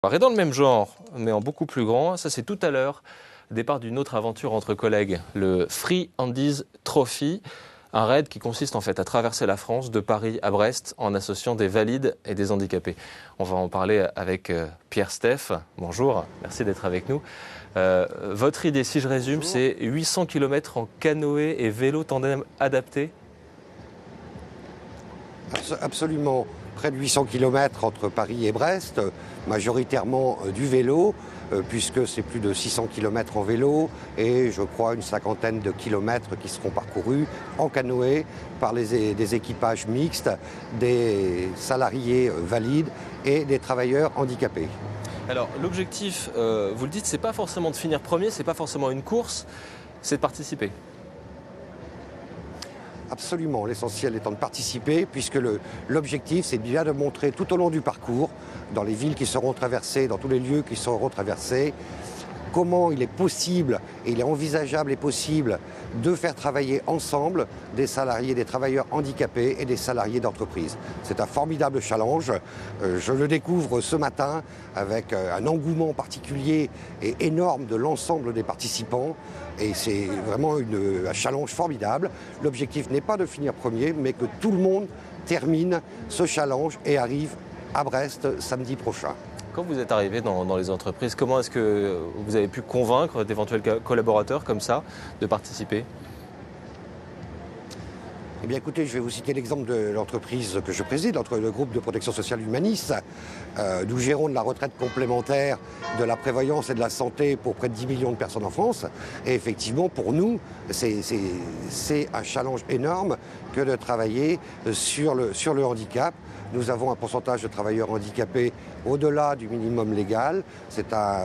Et dans le même genre, mais en beaucoup plus grand, ça c'est tout à l'heure, départ d'une autre aventure entre collègues, le Free Andes Trophy, un raid qui consiste en fait à traverser la France de Paris à Brest en associant des valides et des handicapés. On va en parler avec Pierre Steff. Bonjour, merci d'être avec nous. Votre idée, si je résume, c'est 800 km en canoë et vélo tandem adapté. Absolument, près de 800 km entre Paris et Brest, majoritairement du vélo, puisque c'est plus de 600 km en vélo et je crois une cinquantaine de kilomètres qui seront parcourus en canoë par des équipages mixtes, des salariés valides et des travailleurs handicapés. Alors l'objectif, vous le dites, c'est pas forcément de finir premier, c'est pas forcément une course, c'est de participer. Absolument, l'essentiel étant de participer, puisque l'objectif, c'est bien de montrer tout au long du parcours, dans les villes qui seront traversées, dans tous les lieux qui seront traversés, comment il est possible, et il est envisageable et possible, de faire travailler ensemble des salariés, des travailleurs handicapés et des salariés d'entreprise. C'est un formidable challenge. Je le découvre ce matin avec un engouement particulier et énorme de l'ensemble des participants. Et c'est vraiment un challenge formidable. L'objectif n'est pas de finir premier, mais que tout le monde termine ce challenge et arrive à Brest samedi prochain. Quand vous êtes arrivé dans les entreprises, comment est-ce que vous avez pu convaincre d'éventuels collaborateurs comme ça de participer ? Eh bien écoutez, je vais vous citer l'exemple de l'entreprise que je préside, le groupe de protection sociale Humanis. Nous gérons de la retraite complémentaire, de la prévoyance et de la santé pour près de 10 millions de personnes en France. Et effectivement, pour nous, c'est un challenge énorme que de travailler sur le handicap. Nous avons un pourcentage de travailleurs handicapés au-delà du minimum légal.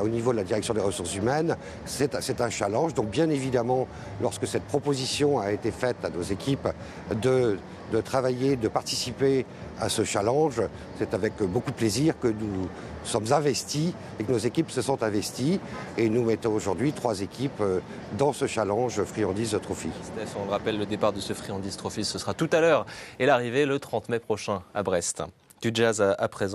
Au niveau de la direction des ressources humaines, c'est un challenge. Donc bien évidemment, lorsque cette proposition a été faite à nos équipes de travailler, de participer à ce challenge, c'est avec beaucoup de plaisir que nous sommes investis et que nos équipes se sont investies. Et nous mettons aujourd'hui 3 équipes dans ce challenge Free Andes Trophy. Steph, on rappelle le départ de ce Free Andes Trophy, ce sera tout à l'heure et l'arrivée le 30 mai prochain à Brest. Du jazz à présent.